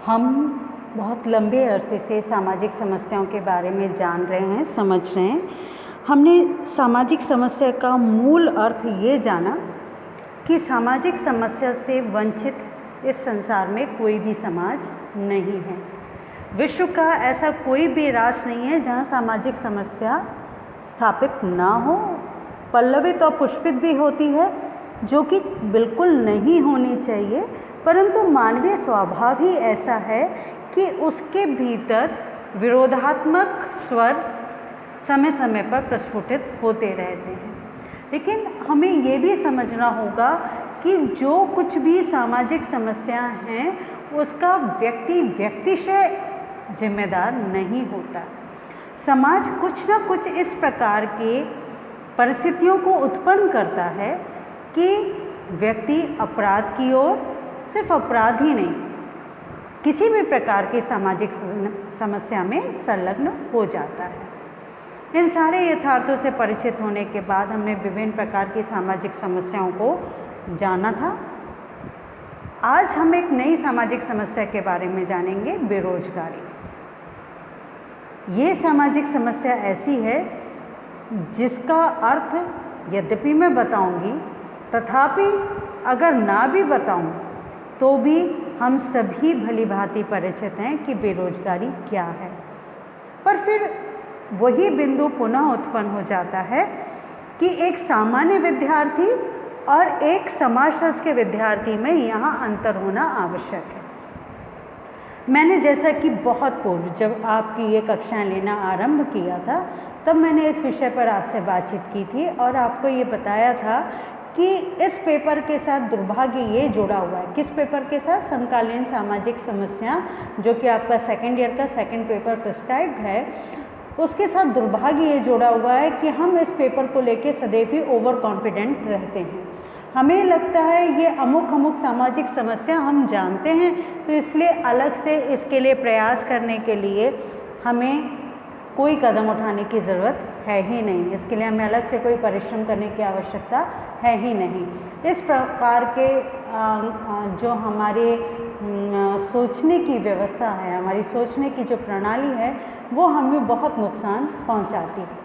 हम बहुत लंबे अरसे से सामाजिक समस्याओं के बारे में जान रहे हैं, समझ रहे हैं। हमने सामाजिक समस्या का मूल अर्थ ये जाना कि सामाजिक समस्या से वंचित इस संसार में कोई भी समाज नहीं है। विश्व का ऐसा कोई भी राष्ट्र नहीं है जहाँ सामाजिक समस्या स्थापित ना हो, पल्लवित और पुष्पित भी होती है, जो कि बिल्कुल नहीं होनी चाहिए, परंतु मानवीय स्वभाव ही ऐसा है कि उसके भीतर विरोधात्मक स्वर समय समय पर प्रस्फुटित होते रहते हैं। लेकिन हमें ये भी समझना होगा कि जो कुछ भी सामाजिक समस्या हैं उसका व्यक्तिशय जिम्मेदार नहीं होता। समाज कुछ ना कुछ इस प्रकार के परिस्थितियों को उत्पन्न करता है कि व्यक्ति अपराध की ओर, सिर्फ अपराध ही नहीं, किसी भी प्रकार की सामाजिक समस्या में संलग्न हो जाता है। इन सारे यथार्थों से परिचित होने के बाद हमने विभिन्न प्रकार की सामाजिक समस्याओं को जाना था। आज हम एक नई सामाजिक समस्या के बारे में जानेंगे, बेरोजगारी। ये सामाजिक समस्या ऐसी है जिसका अर्थ यद्यपि मैं बताऊंगी, तथापि अगर ना भी बताऊं तो भी हम सभी भली भांति परिचित हैं कि बेरोजगारी क्या है। पर फिर वही बिंदु पुनः उत्पन्न हो जाता है कि एक सामान्य विद्यार्थी और एक समाजशास्त्र के विद्यार्थी में यहाँ अंतर होना आवश्यक है। मैंने जैसा कि बहुत पूर्व जब आपकी ये कक्षाएं लेना आरंभ किया था, तब मैंने इस विषय पर आपसे बातचीत की थी और आपको ये बताया था कि इस पेपर के साथ दुर्भाग्य ये जुड़ा हुआ है। किस पेपर के साथ? समकालीन सामाजिक समस्या, जो कि आपका सेकेंड ईयर का सेकेंड पेपर प्रिस्क्राइब्ड है, उसके साथ दुर्भाग्य ये जुड़ा हुआ है कि हम इस पेपर को लेके सदैव ही ओवर कॉन्फिडेंट रहते हैं। हमें लगता है ये अमुक सामाजिक समस्या हम जानते हैं, तो इसलिए अलग से इसके लिए प्रयास करने के लिए हमें कोई कदम उठाने की ज़रूरत है ही नहीं, इसके लिए हमें अलग से कोई परिश्रम करने की आवश्यकता है ही नहीं। इस प्रकार के जो हमारे सोचने की व्यवस्था है, हमारी सोचने की जो प्रणाली है, वो हमें बहुत नुकसान पहुंचाती है।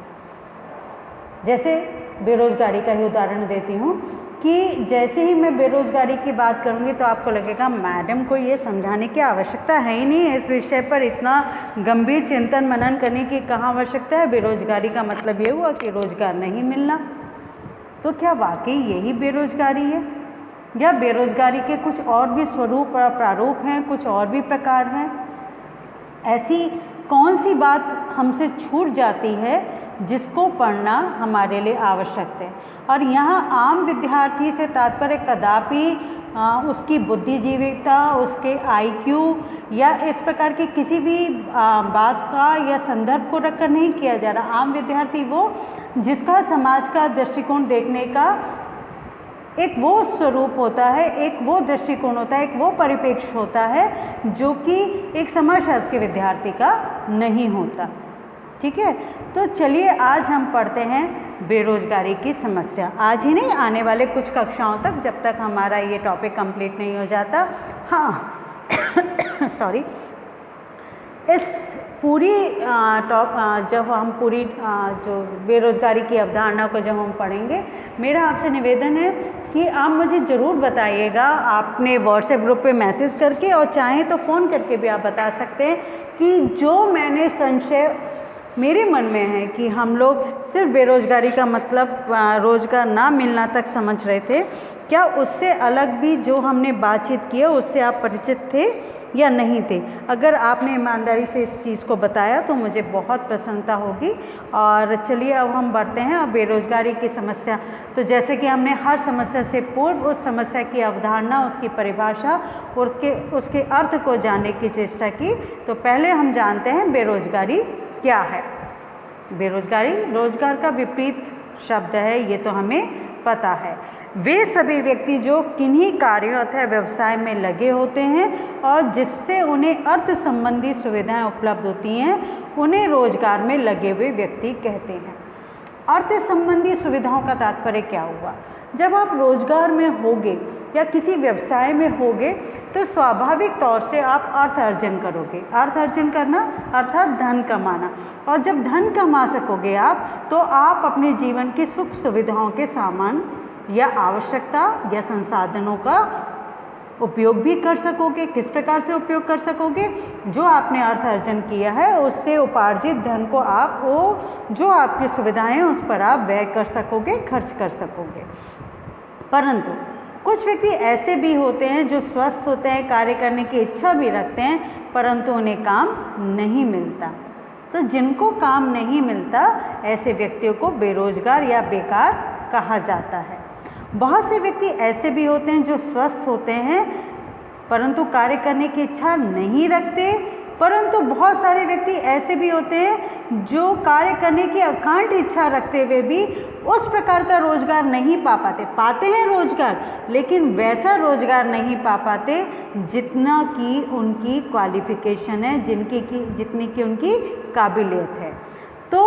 जैसे बेरोज़गारी का ही उदाहरण देती हूँ कि जैसे ही मैं बेरोज़गारी की बात करूँगी तो आपको लगेगा मैडम को ये समझाने की आवश्यकता है ही नहीं, इस विषय पर इतना गंभीर चिंतन मनन करने की कहाँ आवश्यकता है। बेरोज़गारी का मतलब ये हुआ कि रोज़गार नहीं मिलना। तो क्या वाकई यही बेरोज़गारी है, या बेरोज़गारी के कुछ और भी स्वरूप और प्रारूप हैं, कुछ और भी प्रकार हैं? ऐसी कौन सी बात हमसे छूट जाती है जिसको पढ़ना हमारे लिए आवश्यक है? और यहाँ आम विद्यार्थी से तात्पर्य कदापि उसकी बुद्धिजीविता, उसके IQ या इस प्रकार की किसी भी बात का या संदर्भ को रखकर नहीं किया जा रहा। आम विद्यार्थी वो जिसका समाज का दृष्टिकोण देखने का एक वो स्वरूप होता है, एक वो दृष्टिकोण होता है, एक वो परिप्रेक्ष्य होता है जो कि एक समाजशास्त्र के विद्यार्थी का नहीं होता। ठीक है, तो चलिए आज हम पढ़ते हैं बेरोजगारी की समस्या। आज ही नहीं, आने वाले कुछ कक्षाओं तक, जब तक हमारा ये टॉपिक कंप्लीट नहीं हो जाता। हाँ सॉरी, इस पूरी जब हम पूरी जो बेरोज़गारी की अवधारणा को जब हम पढ़ेंगे, मेरा आपसे निवेदन है कि आप मुझे ज़रूर बताइएगा, आपने व्हाट्सएप ग्रुप पे मैसेज करके, और चाहें तो फ़ोन करके भी आप बता सकते हैं कि जो मैंने संशय मेरे मन में है कि हम लोग सिर्फ बेरोज़गारी का मतलब रोज़गार ना मिलना तक समझ रहे थे, क्या उससे अलग भी जो हमने बातचीत की है उससे आप परिचित थे या नहीं थे? अगर आपने ईमानदारी से इस चीज़ को बताया तो मुझे बहुत प्रसन्नता होगी। और चलिए अब हम बढ़ते हैं। अब बेरोज़गारी की समस्या, तो जैसे कि हमने हर समस्या से पूर्व उस समस्या की अवधारणा, उसकी परिभाषा और उसके अर्थ को जानने की चेष्टा की, तो पहले हम जानते हैं बेरोज़गारी क्या है। बेरोज़गारी रोज़गार का विपरीत शब्द है, ये तो हमें पता है। वे सभी व्यक्ति जो किन्हीं कार्यों अथवा व्यवसाय में लगे होते हैं और जिससे उन्हें अर्थ संबंधी सुविधाएं उपलब्ध होती हैं, उन्हें रोजगार में लगे हुए व्यक्ति कहते हैं। अर्थ संबंधी सुविधाओं का तात्पर्य क्या हुआ? जब आप रोजगार में होगे या किसी व्यवसाय में होगे तो स्वाभाविक तौर से आप अर्थ अर्जन करोगे। अर्थ अर्जन करना अर्थात धन कमाना, और जब धन कमा सकोगे आप तो आप अपने जीवन की सुख सुविधाओं के सामान या आवश्यकता या संसाधनों का उपयोग भी कर सकोगे। किस प्रकार से उपयोग कर सकोगे? जो आपने अर्थ अर्जन किया है उससे उपार्जित धन को आप वो जो आपकी सुविधाएं हैं उस पर आप व्यय कर सकोगे, खर्च कर सकोगे। परंतु कुछ व्यक्ति ऐसे भी होते हैं जो स्वस्थ होते हैं, कार्य करने की इच्छा भी रखते हैं, परंतु उन्हें काम नहीं मिलता। तो जिनको काम नहीं मिलता ऐसे व्यक्तियों को बेरोजगार या बेकार कहा जाता है। बहुत से व्यक्ति ऐसे भी होते हैं जो स्वस्थ होते हैं परंतु कार्य करने की इच्छा नहीं रखते, परंतु बहुत सारे व्यक्ति ऐसे भी होते हैं जो कार्य करने की अकांठ इच्छा रखते हुए भी उस प्रकार का रोजगार नहीं पा पाते। पाते हैं रोजगार, लेकिन वैसा रोजगार नहीं पा पाते जितना कि उनकी क्वालिफिकेशन है, जितनी की उनकी काबिलियत है। तो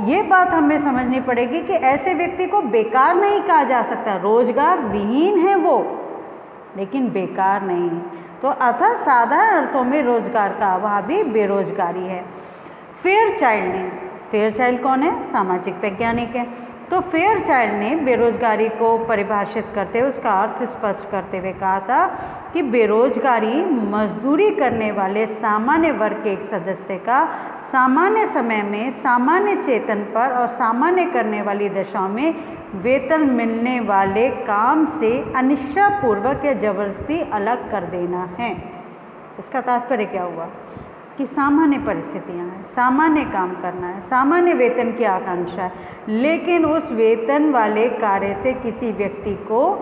ये बात हमें समझनी पड़ेगी कि ऐसे व्यक्ति को बेकार नहीं कहा जा सकता। रोजगार विहीन है वो, लेकिन बेकार नहीं है। तो अर्थात साधारण अर्थों में रोजगार का अभाव भी बेरोजगारी है। फेयरचाइल्ड ने, फेयरचाइल्ड कौन है? सामाजिक वैज्ञानिक है। तो फेयरचाइल्ड ने बेरोजगारी को परिभाषित करते हुए उसका अर्थ स्पष्ट करते हुए कहा था कि बेरोजगारी मजदूरी करने वाले सामान्य वर्ग के एक सदस्य का सामान्य समय में सामान्य चेतन पर और सामान्य करने वाली दशाओं में वेतन मिलने वाले काम से अनिच्छापूर्वक या जबरदस्ती अलग कर देना है। इसका तात्पर्य क्या हुआ कि सामान्य परिस्थितियां हैं, सामान्य काम करना है, सामान्य वेतन की आकांक्षा है, लेकिन उस वेतन वाले कार्य से किसी व्यक्ति को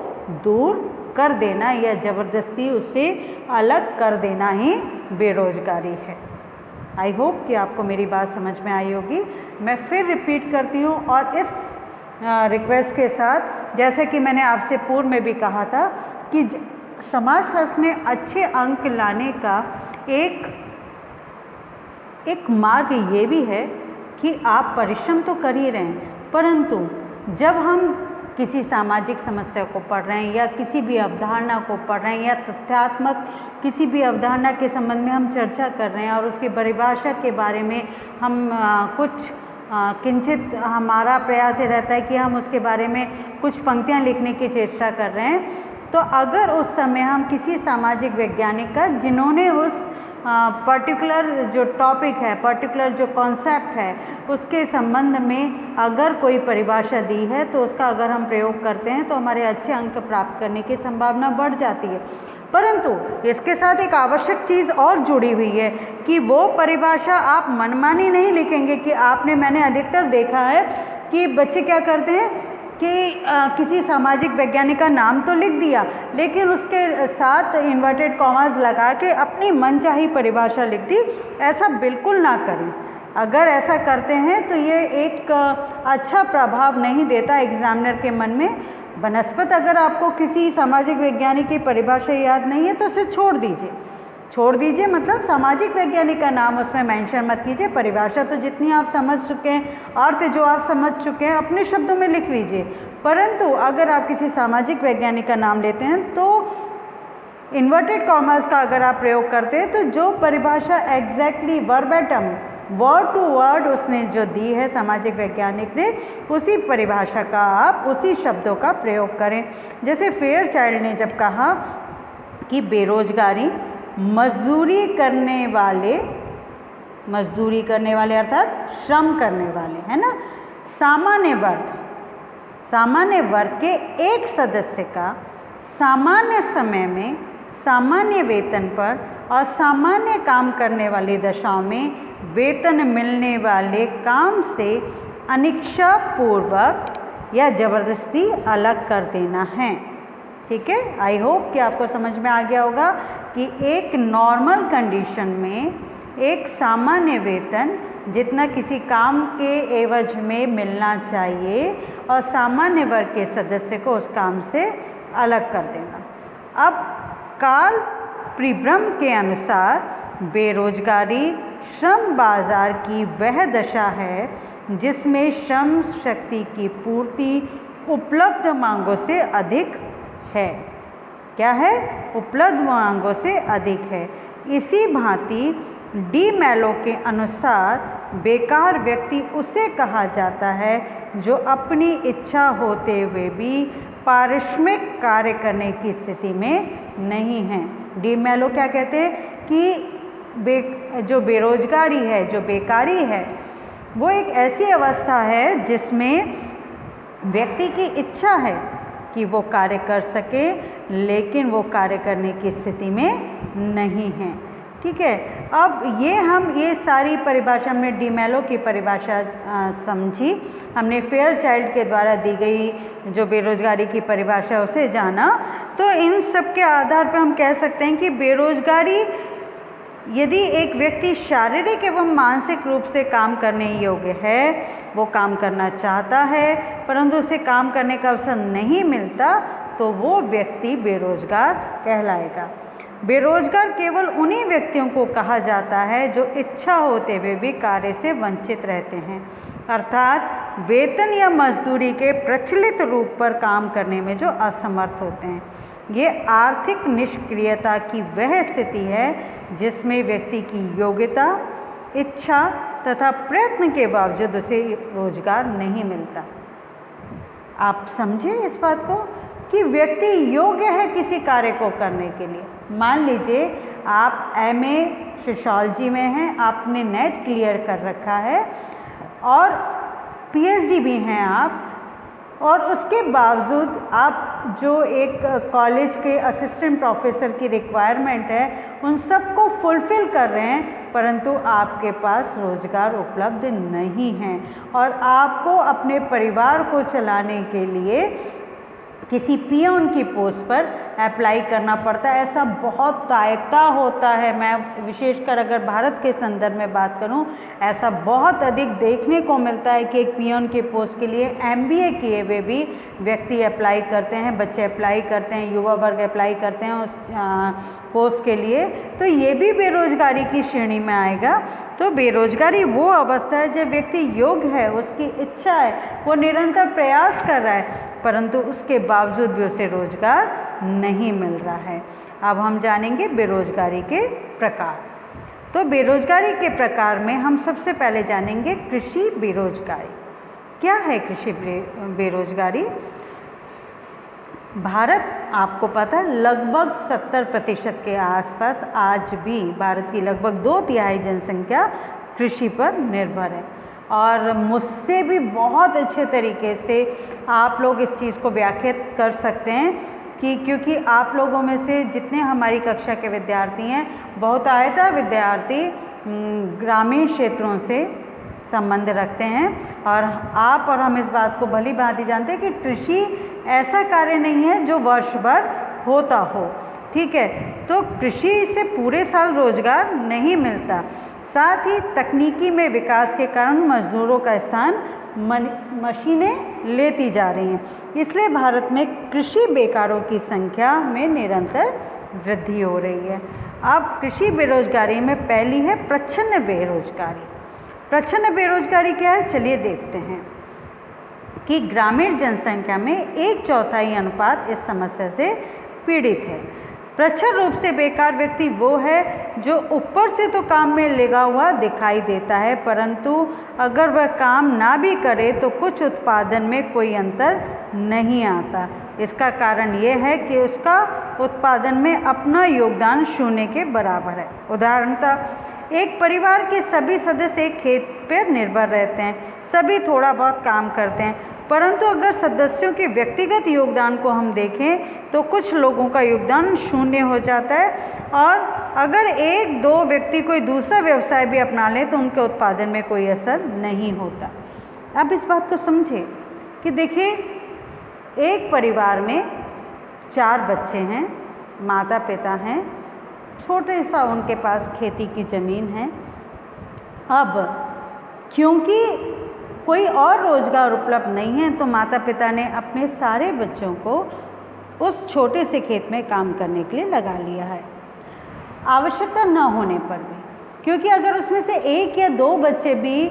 दूर कर देना या ज़बरदस्ती उससे अलग कर देना ही बेरोजगारी है। आई होप कि आपको मेरी बात समझ में आई होगी। मैं फिर रिपीट करती हूँ और इस रिक्वेस्ट के साथ, जैसे कि मैंने आपसे पूर्व में भी कहा था कि समाजशास्त्र में अच्छे अंक लाने का एक मार्ग ये भी है कि आप परिश्रम तो कर ही रहे हैं, परंतु जब हम किसी सामाजिक समस्या को पढ़ रहे हैं या किसी भी अवधारणा को पढ़ रहे हैं या तथ्यात्मक किसी भी अवधारणा के संबंध में हम चर्चा कर रहे हैं और उसकी परिभाषा के बारे में हम कुछ किंचित हमारा प्रयास ये रहता है कि हम उसके बारे में कुछ पंक्तियाँ लिखने की चेष्टा कर रहे हैं, तो अगर उस समय हम किसी सामाजिक वैज्ञानिक का जिन्होंने उस पर्टिकुलर जो टॉपिक है, पर्टिकुलर जो कॉन्सेप्ट है, उसके संबंध में अगर कोई परिभाषा दी है तो उसका अगर हम प्रयोग करते हैं तो हमारे अच्छे अंक प्राप्त करने की संभावना बढ़ जाती है। परंतु इसके साथ एक आवश्यक चीज़ और जुड़ी हुई है कि वो परिभाषा आप मनमानी नहीं लिखेंगे कि मैंने अधिकतर देखा है कि बच्चे क्या करते हैं कि किसी सामाजिक वैज्ञानिक का नाम तो लिख दिया, लेकिन उसके साथ इन्वर्टेड कॉमास लगा के अपनी मनचाही परिभाषा लिख दी। ऐसा बिल्कुल ना करें। अगर ऐसा करते हैं तो ये एक अच्छा प्रभाव नहीं देता एग्जामिनर के मन में। बनस्पत अगर आपको किसी सामाजिक वैज्ञानिक की परिभाषा याद नहीं है तो उसे छोड़ दीजिए, मतलब सामाजिक वैज्ञानिक का नाम उसमें मेंशन मत कीजिए। परिभाषा तो जितनी आप समझ चुके हैं, अर्थ जो आप समझ चुके हैं, अपने शब्दों में लिख लीजिए। परंतु अगर आप किसी सामाजिक वैज्ञानिक का नाम लेते हैं तो इन्वर्टेड कॉमास का अगर आप प्रयोग करते हैं तो जो परिभाषा exactly verbatim word to word उसने जो दी है सामाजिक वैज्ञानिक ने, उसी परिभाषा का आप उसी शब्दों का प्रयोग करें। जैसे फेयरचाइल्ड ने जब कहा कि बेरोजगारी मजदूरी करने वाले अर्थात श्रम करने वाले, है ना, सामान्य वर्ग के एक सदस्य का सामान्य समय में सामान्य वेतन पर और सामान्य काम करने वाली दशाओं में वेतन मिलने वाले काम से अनिच्छापूर्वक या ज़बरदस्ती अलग कर देना है। ठीक है, आई होप कि आपको समझ में आ गया होगा कि एक नॉर्मल कंडीशन में एक सामान्य वेतन जितना किसी काम के एवज में मिलना चाहिए और सामान्य वर्ग के सदस्य को उस काम से अलग कर देना। अब कार्ल प्रीब्रम के अनुसार बेरोजगारी श्रम बाजार की वह दशा है जिसमें श्रम शक्ति की पूर्ति उपलब्ध मांगों से अधिक है। क्या है? उपलब्ध मांगों से अधिक है। इसी भांति डी मैलो के अनुसार बेकार व्यक्ति उसे कहा जाता है जो अपनी इच्छा होते हुए भी पारिश्रमिक कार्य करने की स्थिति में नहीं है। डी मैलो क्या कहते हैं कि जो बेरोजगारी है, जो बेकारी है, वो एक ऐसी अवस्था है जिसमें व्यक्ति की इच्छा है कि वो कार्य कर सके, लेकिन वो कार्य करने की स्थिति में नहीं है। ठीक है, अब ये सारी परिभाषा में डी मैलो की परिभाषा समझी, हमने फेयरचाइल्ड के द्वारा दी गई जो बेरोजगारी की परिभाषा उसे जाना। तो इन सब के आधार पर हम कह सकते हैं कि बेरोजगारी, यदि एक व्यक्ति शारीरिक एवं मानसिक रूप से काम करने योग्य है, वो काम करना चाहता है परंतु उसे काम करने का अवसर नहीं मिलता, तो वो व्यक्ति बेरोजगार कहलाएगा। बेरोजगार केवल उन्हीं व्यक्तियों को कहा जाता है जो इच्छा होते हुए भी कार्य से वंचित रहते हैं, अर्थात वेतन या मजदूरी के प्रचलित रूप पर काम करने में जो असमर्थ होते हैं। ये आर्थिक निष्क्रियता की वह स्थिति है जिसमें व्यक्ति की योग्यता, इच्छा तथा प्रयत्न के बावजूद उसे रोजगार नहीं मिलता। आप समझे इस बात को कि व्यक्ति योग्य है किसी कार्य को करने के लिए। मान लीजिए आप MA सोशियोलॉजी में हैं, आपने नेट क्लियर कर रखा है और PhD भी हैं आप, और उसके बावजूद आप जो एक कॉलेज के असिस्टेंट प्रोफेसर की रिक्वायरमेंट है उन सबको फुलफ़िल कर रहे हैं, परंतु आपके पास रोज़गार उपलब्ध नहीं है और आपको अपने परिवार को चलाने के लिए किसी पियोन की पोस्ट पर अप्लाई करना पड़ता है। ऐसा बहुत प्रायतः होता है, मैं विशेषकर अगर भारत के संदर्भ में बात करूं, ऐसा बहुत अधिक देखने को मिलता है कि एक पियोन के पोस्ट के लिए MBA किए हुए भी व्यक्ति अप्लाई करते हैं, बच्चे अप्लाई करते हैं, युवा वर्ग अप्लाई करते हैं उस पोस्ट के लिए। तो ये भी बेरोजगारी की श्रेणी में आएगा। तो बेरोजगारी वो अवस्था है जब व्यक्ति योग्य है, उसकी इच्छा है, वो निरंतर प्रयास कर रहा है, परंतु उसके बावजूद भी उसे रोजगार नहीं मिल रहा है। अब हम जानेंगे बेरोजगारी के प्रकार। तो बेरोजगारी के प्रकार में हम सबसे पहले जानेंगे कृषि बेरोजगारी। क्या है कृषि बेरोजगारी? भारत, आपको पता है, लगभग 70% के आसपास आज भी भारत की लगभग 2/3 जनसंख्या कृषि पर निर्भर है। और मुझसे भी बहुत अच्छे तरीके से आप लोग इस चीज़ को व्याख्यात कर सकते हैं कि क्योंकि आप लोगों में से जितने हमारी कक्षा के विद्यार्थी हैं, बहुतायत विद्यार्थी ग्रामीण क्षेत्रों से संबंध रखते हैं और आप और हम इस बात को भली भांति जानते हैं कि कृषि ऐसा कार्य नहीं है जो वर्ष भर होता हो। ठीक है, तो कृषि से पूरे साल रोजगार नहीं मिलता। साथ ही तकनीकी में विकास के कारण मजदूरों का स्थान मशीनें लेती जा रही हैं, इसलिए भारत में कृषि बेकारों की संख्या में निरंतर वृद्धि हो रही है। अब कृषि बेरोजगारी में पहली है प्रच्छन्न बेरोजगारी। प्रच्छन्न बेरोजगारी क्या है, चलिए देखते हैं कि ग्रामीण जनसंख्या में 1/4 अनुपात इस समस्या से पीड़ित है। प्रच्छन्न रूप से बेकार व्यक्ति वो है जो ऊपर से तो काम में लगा हुआ दिखाई देता है, परंतु अगर वह काम ना भी करे तो कुछ उत्पादन में कोई अंतर नहीं आता। इसका कारण ये है कि उसका उत्पादन में अपना योगदान शून्य के बराबर है। उदाहरणतः एक परिवार के सभी सदस्य एक खेत पर निर्भर रहते हैं, सभी थोड़ा बहुत काम करते हैं, परंतु अगर सदस्यों के व्यक्तिगत योगदान को हम देखें तो कुछ लोगों का योगदान शून्य हो जाता है और अगर 1-2 व्यक्ति कोई दूसरा व्यवसाय भी अपना लें तो उनके उत्पादन में कोई असर नहीं होता। अब इस बात को समझें कि देखिए, एक परिवार में 4 बच्चे हैं, माता पिता हैं, छोटे सा उनके पास खेती की ज़मीन है। अब क्योंकि कोई और रोज़गार उपलब्ध नहीं है तो माता पिता ने अपने सारे बच्चों को उस छोटे से खेत में काम करने के लिए लगा लिया है, आवश्यकता न होने पर भी। क्योंकि अगर उसमें से 1 या 2 बच्चे भी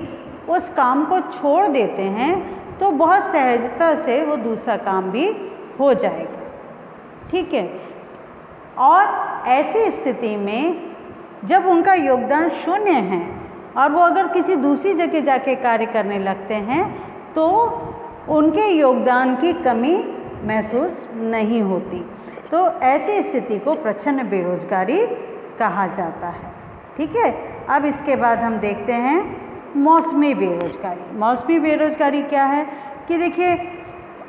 उस काम को छोड़ देते हैं तो बहुत सहजता से वो दूसरा काम भी हो जाएगा। ठीक है। और ऐसी स्थिति में जब उनका योगदान शून्य है और वो अगर किसी दूसरी जगह जाके कार्य करने लगते हैं तो उनके योगदान की कमी महसूस नहीं होती। तो ऐसी स्थिति को प्रच्छन्न बेरोजगारी कहा जाता है। ठीक है। अब इसके बाद हम देखते हैं मौसमी बेरोजगारी। मौसमी बेरोजगारी क्या है कि देखिए,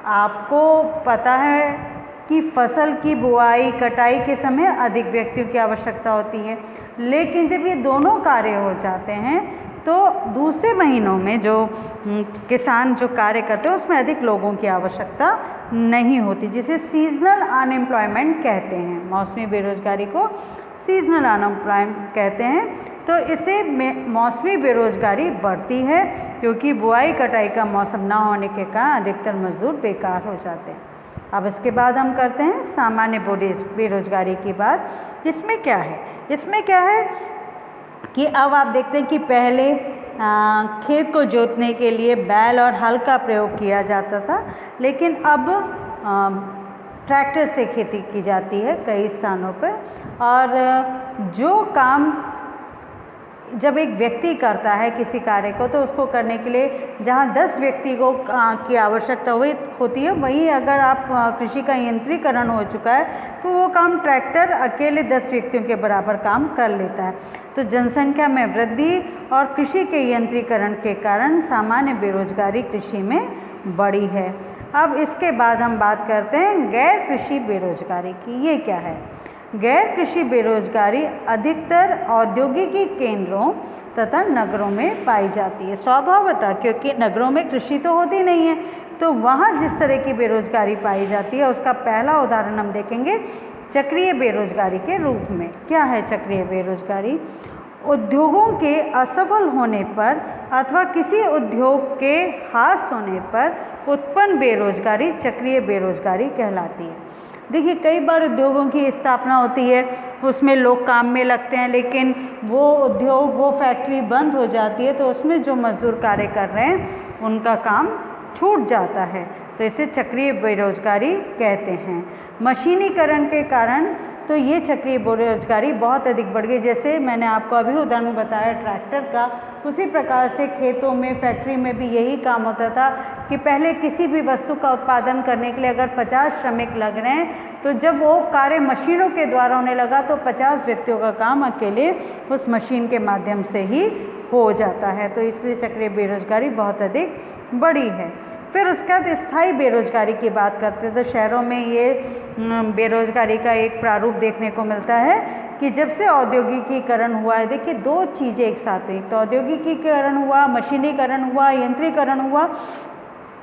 आपको पता है कि फसल की बुआई कटाई के समय अधिक व्यक्तियों की आवश्यकता होती है, लेकिन जब ये दोनों कार्य हो जाते हैं तो दूसरे महीनों में जो किसान जो कार्य करते हैं उसमें अधिक लोगों की आवश्यकता नहीं होती, जिसे सीजनल अनएम्प्लॉयमेंट कहते हैं। मौसमी बेरोजगारी को सीजनल अनएम्प्लॉयमेंट कहते हैं। तो इससे मौसमी बेरोजगारी बढ़ती है क्योंकि बुआई कटाई का मौसम ना होने के कारण अधिकतर मजदूर बेकार हो जाते हैं। अब इसके बाद हम करते हैं सामान्य बेरोजगारी की बात। इसमें क्या है? इसमें क्या है कि अब आप देखते हैं कि पहले खेत को जोतने के लिए बैल और हल का प्रयोग किया जाता था, लेकिन अब ट्रैक्टर से खेती की जाती है कई स्थानों पर। और जो काम जब एक व्यक्ति करता है किसी कार्य को, तो उसको करने के लिए जहाँ 10 व्यक्ति को की आवश्यकता होती है, वहीं अगर आप कृषि का यंत्रीकरण हो चुका है तो वो काम ट्रैक्टर अकेले 10 व्यक्तियों के बराबर काम कर लेता है। तो जनसंख्या में वृद्धि और कृषि के यंत्रीकरण के कारण सामान्य बेरोजगारी कृषि में बढ़ी है। अब इसके बाद हम बात करते हैं गैर कृषि बेरोजगारी की। ये क्या है? गैर कृषि बेरोजगारी अधिकतर औद्योगिकी केंद्रों तथा नगरों में पाई जाती है। स्वभावतः, क्योंकि नगरों में कृषि तो होती नहीं है, तो वहाँ जिस तरह की बेरोजगारी पाई जाती है उसका पहला उदाहरण हम देखेंगे चक्रीय बेरोजगारी के रूप में। क्या है चक्रीय बेरोजगारी? उद्योगों के असफल होने पर अथवा किसी उद्योग के ह्रास होने पर उत्पन्न बेरोजगारी चक्रीय बेरोजगारी कहलाती है। देखिए, कई बार उद्योगों की स्थापना होती है, उसमें लोग काम में लगते हैं, लेकिन वो उद्योग, वो फैक्ट्री बंद हो जाती है, तो उसमें जो मजदूर कार्य कर रहे हैं उनका काम छूट जाता है, तो इसे चक्रीय बेरोजगारी कहते हैं। मशीनीकरण के कारण तो ये चक्रीय बेरोजगारी बहुत अधिक बढ़ गई। जैसे मैंने आपको अभी उदाहरण बताया ट्रैक्टर का, उसी प्रकार से खेतों में, फैक्ट्री में भी यही काम होता था कि पहले किसी भी वस्तु का उत्पादन करने के लिए अगर 50 श्रमिक लग रहे हैं, तो जब वो कार्य मशीनों के द्वारा होने लगा तो 50 व्यक्तियों का काम अकेले उस मशीन के माध्यम से ही हो जाता है। तो इसलिए चक्रीय बेरोजगारी बहुत अधिक बढ़ी है। फिर उसके बाद स्थायी बेरोजगारी की बात करते हैं, तो शहरों में ये बेरोजगारी का एक प्रारूप देखने को मिलता है कि जब से औद्योगिकीकरण हुआ है, देखिए 2 चीज़ें एक साथ हुई, तो औद्योगिकीकरण हुआ, मशीनीकरण हुआ, यंत्रीकरण हुआ,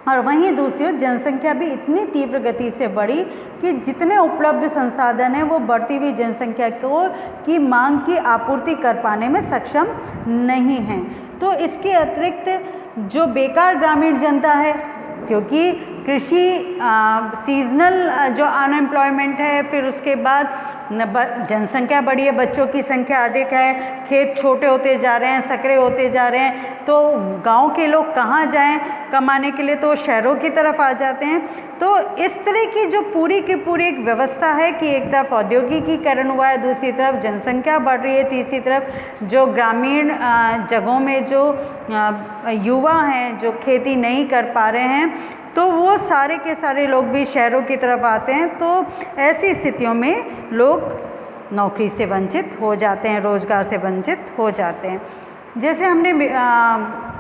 और वहीं दूसरी ओर जनसंख्या भी इतनी तीव्र गति से बढ़ी कि जितने उपलब्ध संसाधन हैं वो बढ़ती हुई जनसंख्या की मांग की आपूर्ति कर पाने में सक्षम नहीं हैं। तो इसके अतिरिक्त जो बेकार ग्रामीण जनता है, क्योंकि कृषि सीजनल जो अनएम्प्लॉयमेंट है, फिर उसके बाद जनसंख्या बढ़ी है, बच्चों की संख्या अधिक है, खेत छोटे होते जा रहे हैं, सकरे होते जा रहे हैं, तो गांव के लोग कहाँ जाएं कमाने के लिए, तो शहरों की तरफ आ जाते हैं। तो इस तरह की जो पूरी की पूरी एक व्यवस्था है कि एक तरफ औद्योगिकीकरण हुआ है, दूसरी तरफ जनसंख्या बढ़ रही है, तीसरी तरफ जो ग्रामीण जगहों में जो युवा हैं जो खेती नहीं कर पा रहे हैं, तो वो सारे के सारे लोग भी शहरों की तरफ आते हैं। तो ऐसी स्थितियों में लोग नौकरी से वंचित हो जाते हैं, रोजगार से वंचित हो जाते हैं। जैसे हमने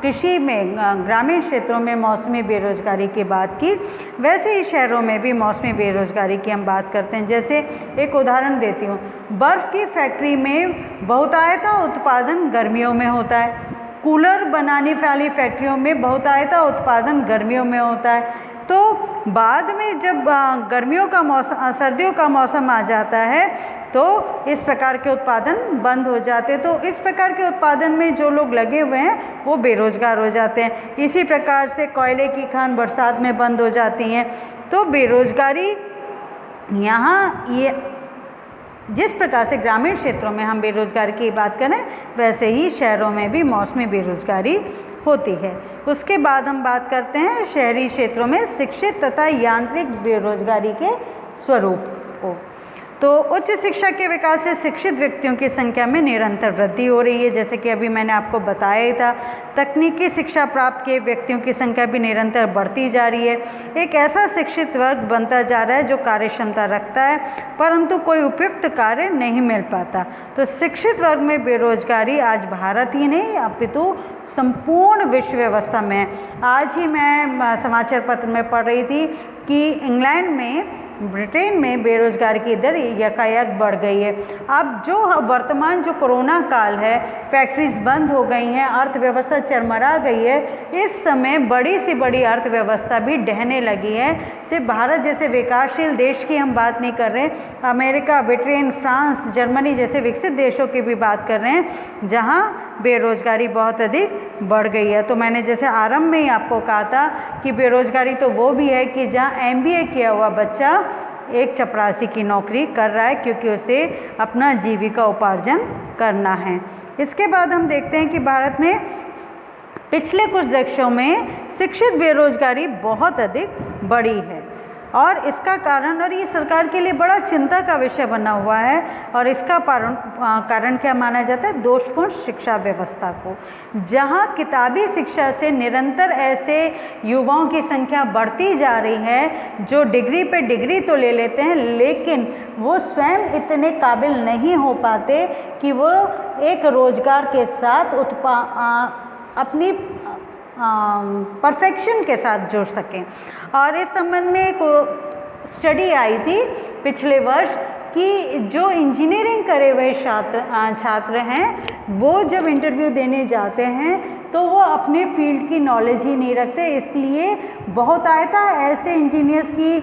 कृषि में ग्रामीण क्षेत्रों में मौसमी बेरोजगारी की बात की, वैसे ही शहरों में भी मौसमी बेरोजगारी की हम बात करते हैं। जैसे एक उदाहरण देती हूँ, बर्फ़ की फैक्ट्री में बहुतायता उत्पादन गर्मियों में होता है, कूलर बनाने वाली फैक्ट्रियों में बहुतायता उत्पादन गर्मियों में होता है। तो बाद में जब गर्मियों का मौसम, सर्दियों का मौसम आ जाता है, तो इस प्रकार के उत्पादन बंद हो जाते हैं। तो इस प्रकार के उत्पादन में जो लोग लगे हुए हैं वो बेरोजगार हो जाते हैं। इसी प्रकार से कोयले की खान बरसात में बंद हो जाती हैं। तो बेरोजगारी यहाँ ये जिस प्रकार से ग्रामीण क्षेत्रों में हम बेरोजगारी की बात करें, वैसे ही शहरों में भी मौसमी बेरोजगारी होती है। उसके बाद हम बात करते हैं शहरी क्षेत्रों में शिक्षित तथा यांत्रिक बेरोजगारी के स्वरूप को। तो उच्च शिक्षा के विकास से शिक्षित व्यक्तियों की संख्या में निरंतर वृद्धि हो रही है, जैसे कि अभी मैंने आपको बताया ही था। तकनीकी शिक्षा प्राप्त किए व्यक्तियों की संख्या भी निरंतर बढ़ती जा रही है। एक ऐसा शिक्षित वर्ग बनता जा रहा है जो कार्य क्षमता रखता है, परंतु कोई उपयुक्त कार्य नहीं मिल पाता। तो शिक्षित वर्ग में बेरोजगारी आज भारत ही नहीं अपितु संपूर्ण विश्व व्यवस्था में है। आज ही मैं समाचार पत्र में पढ़ रही थी कि इंग्लैंड में, ब्रिटेन में बेरोजगारी की दर यकायक बढ़ गई है। अब जो वर्तमान जो कोरोना काल है, फैक्ट्रीज बंद हो गई हैं, अर्थव्यवस्था चरमरा गई है, इस समय बड़ी से बड़ी अर्थव्यवस्था भी ढहने लगी है। सिर्फ भारत जैसे विकासशील देश की हम बात नहीं कर रहे, अमेरिका, ब्रिटेन, फ्रांस, जर्मनी जैसे विकसित देशों की भी बात कर रहे हैं, जहाँ बेरोजगारी बहुत अधिक बढ़ गई है। तो मैंने जैसे आरंभ में ही आपको कहा था कि बेरोजगारी तो वो भी है कि जहाँ MBA किया हुआ बच्चा एक चपरासी की नौकरी कर रहा है, क्योंकि उसे अपना जीविका उपार्जन करना है। इसके बाद हम देखते हैं कि भारत में पिछले कुछ दशकों में शिक्षित बेरोजगारी बहुत अधिक बढ़ी है, और इसका कारण, और ये सरकार के लिए बड़ा चिंता का विषय बना हुआ है, और इसका कारण क्या माना जाता है? दोषपूर्ण शिक्षा व्यवस्था को। जहाँ किताबी शिक्षा से निरंतर ऐसे युवाओं की संख्या बढ़ती जा रही है जो डिग्री पे डिग्री तो ले लेते हैं, लेकिन वो स्वयं इतने काबिल नहीं हो पाते कि वो एक रोजगार के साथ अपनी परफेक्शन के साथ जुड़ सकें। और इस संबंध में एक स्टडी आई थी पिछले वर्ष कि जो इंजीनियरिंग करे हुए छात्र हैं, वो जब इंटरव्यू देने जाते हैं तो वो अपने फील्ड की नॉलेज ही नहीं रखते, इसलिए बहुतायता ऐसे इंजीनियर्स की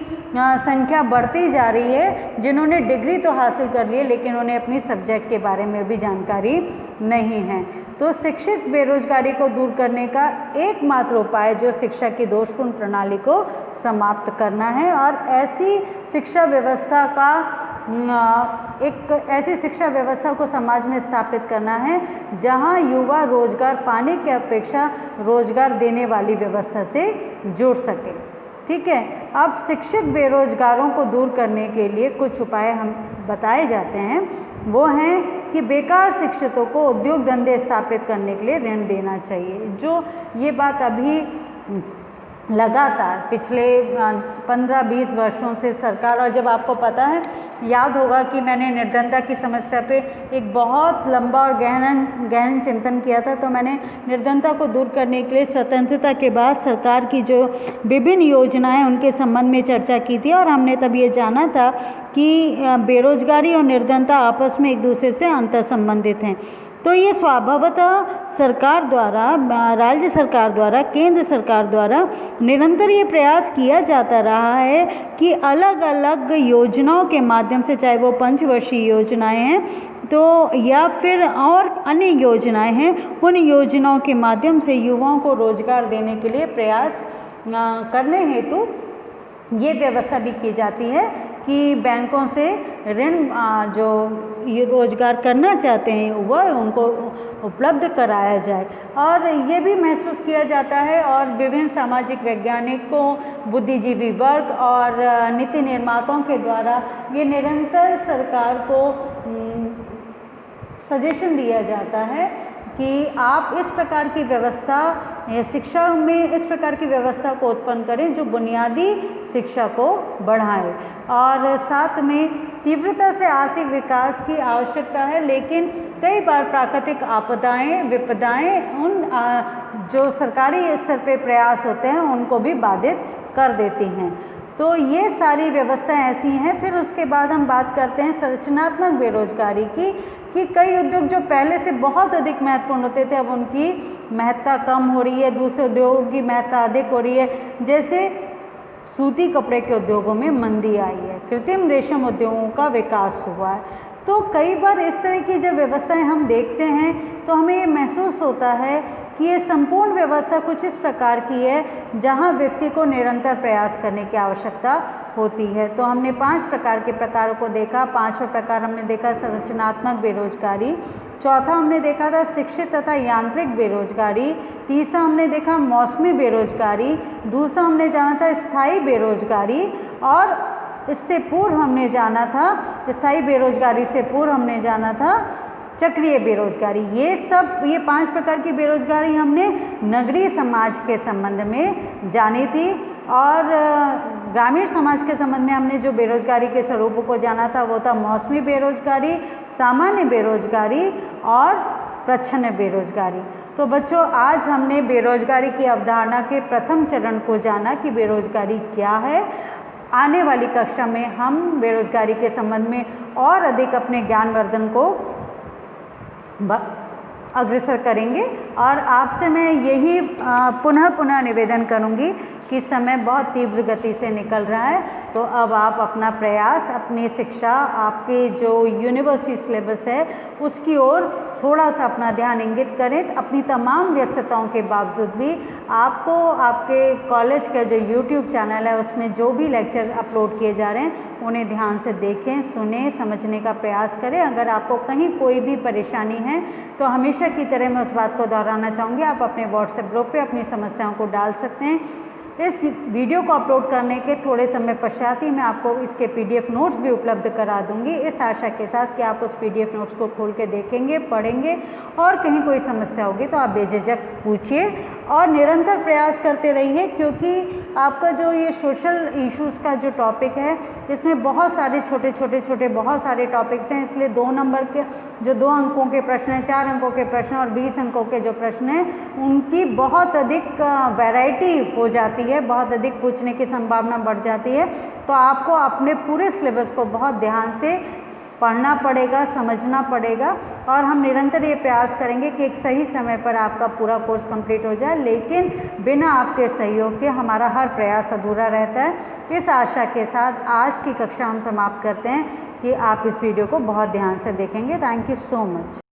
संख्या बढ़ती जा रही है जिन्होंने डिग्री तो हासिल कर ली है, लेकिन उन्हें अपनी सब्जेक्ट के बारे में भी जानकारी नहीं है। तो शिक्षित बेरोजगारी को दूर करने का एकमात्र उपाय जो शिक्षा की दोषपूर्ण प्रणाली को समाप्त करना है, और ऐसी शिक्षा व्यवस्था का ऐसी शिक्षा व्यवस्था को समाज में स्थापित करना है जहां युवा रोजगार पाने की अपेक्षा रोजगार देने वाली व्यवस्था से जुड़ सके। ठीक है, अब शिक्षित बेरोजगारों को दूर करने के लिए कुछ उपाय हम बताए जाते हैं। वो हैं कि बेकार शिक्षितों को उद्योग धंधे स्थापित करने के लिए ऋण देना चाहिए। जो ये बात अभी लगातार पिछले 15-20 वर्षों से सरकार, और जब आपको पता है, याद होगा कि मैंने निर्धनता की समस्या पे एक बहुत लंबा और गहन चिंतन किया था। तो मैंने निर्धनता को दूर करने के लिए स्वतंत्रता के बाद सरकार की जो विभिन्न योजनाएं उनके संबंध में चर्चा की थी, और हमने तब ये जाना था कि बेरोजगारी और निर्धनता आपस में एक दूसरे से अंतर संबंधित हैं। तो ये स्वभावतः सरकार द्वारा, राज्य सरकार द्वारा, केंद्र सरकार द्वारा निरंतर ये प्रयास किया जाता रहा है कि अलग अलग योजनाओं के माध्यम से, चाहे वो पंचवर्षीय योजनाएं हैं तो या फिर और अन्य योजनाएं हैं, उन योजनाओं के माध्यम से युवाओं को रोजगार देने के लिए प्रयास करने हेतु ये व्यवस्था भी की जाती है कि बैंकों से ऋण जो ये रोजगार करना चाहते हैं वह उनको उपलब्ध कराया जाए। और ये भी महसूस किया जाता है, और विभिन्न सामाजिक वैज्ञानिकों, बुद्धिजीवी वर्ग और नीति निर्माताओं के द्वारा ये निरंतर सरकार को सजेशन दिया जाता है कि आप इस प्रकार की व्यवस्था, शिक्षा में इस प्रकार की व्यवस्था को उत्पन्न करें जो बुनियादी शिक्षा को बढ़ाए। और साथ में तीव्रता से आर्थिक विकास की आवश्यकता है, लेकिन कई बार प्राकृतिक आपदाएं, विपदाएं उन जो सरकारी स्तर पे प्रयास होते हैं उनको भी बाधित कर देती हैं। तो ये सारी व्यवस्थाएं ऐसी हैं। फिर उसके बाद हम बात करते हैं संरचनात्मक बेरोजगारी की, कि कई उद्योग जो पहले से बहुत अधिक महत्वपूर्ण होते थे अब उनकी महत्ता कम हो रही है, दूसरे उद्योगों की महत्ता अधिक हो रही है। जैसे सूती कपड़े के उद्योगों में मंदी आई है, कृत्रिम रेशम उद्योगों का विकास हुआ है। तो कई बार इस तरह की जब व्यवस्थाएं हम देखते हैं तो हमें ये महसूस होता है कि ये संपूर्ण व्यवस्था कुछ इस प्रकार की है जहां व्यक्ति को निरंतर प्रयास करने की आवश्यकता होती है। तो हमने 5 प्रकार के प्रकारों को देखा। 5वां प्रकार हमने देखा संरचनात्मक बेरोजगारी, चौथा हमने देखा था शिक्षित तथा यांत्रिक बेरोजगारी, तीसरा हमने देखा मौसमी बेरोजगारी, दूसरा हमने जाना था स्थायी बेरोजगारी, और इससे पूर्व हमने जाना था स्थायी बेरोजगारी से पूर्व हमने जाना था चक्रीय बेरोजगारी। ये 5 प्रकार की बेरोजगारी हमने नगरीय समाज के संबंध में जानी थी, और ग्रामीण समाज के संबंध में हमने जो बेरोजगारी के स्वरूपों को जाना था वो था मौसमी बेरोजगारी, सामान्य बेरोजगारी और प्रच्छन्न बेरोजगारी। तो बच्चों, आज हमने बेरोजगारी की अवधारणा के प्रथम चरण को जाना कि बेरोजगारी क्या है। आने वाली कक्षा में हम बेरोजगारी के संबंध में और अधिक अपने ज्ञानवर्धन को अग्रसर करेंगे, और आपसे मैं यही पुनः निवेदन करूंगी कि समय बहुत तीव्र गति से निकल रहा है, तो अब आप अपना प्रयास, अपनी शिक्षा, आपके जो यूनिवर्सिटी सिलेबस है उसकी ओर थोड़ा सा अपना ध्यान इंगित करें। अपनी तमाम व्यस्तताओं के बावजूद भी आपको आपके कॉलेज का जो यूट्यूब चैनल है उसमें जो भी लेक्चर अपलोड किए जा रहे हैं उन्हें ध्यान से देखें, सुने, समझने का प्रयास करें। अगर आपको कहीं कोई भी परेशानी है तो हमेशा की तरह मैं उस बात को दोहराना चाहूँगी, आप अपने व्हाट्सएप ग्रुप पे अपनी समस्याओं को डाल सकते हैं। इस वीडियो को अपलोड करने के थोड़े समय पश्चात ही मैं आपको इसके PDF नोट्स भी उपलब्ध करा दूंगी, इस आशा के साथ कि आप उस PDF नोट्स को खोल के देखेंगे, पढ़ेंगे, और कहीं कोई समस्या होगी तो आप बेझिझक पूछिए और निरंतर प्रयास करते रहिए, क्योंकि आपका जो ये सोशल इश्यूज़ का जो टॉपिक है इसमें बहुत सारे छोटे बहुत सारे टॉपिक्स हैं, इसलिए 2 नंबर के जो 2 अंकों के प्रश्न हैं, 4 अंकों के प्रश्न और 20 अंकों के जो प्रश्न हैं उनकी बहुत अधिक वैरायटी हो जाती है, बहुत अधिक पूछने की संभावना बढ़ जाती है। तो आपको अपने पूरे सिलेबस को बहुत ध्यान से पढ़ना पड़ेगा, समझना पड़ेगा, और हम निरंतर ये प्रयास करेंगे कि एक सही समय पर आपका पूरा कोर्स कंप्लीट हो जाए, लेकिन बिना आपके सहयोग के हमारा हर प्रयास अधूरा रहता है। इस आशा के साथ आज की कक्षा हम समाप्त करते हैं कि आप इस वीडियो को बहुत ध्यान से देखेंगे। Thank you so much.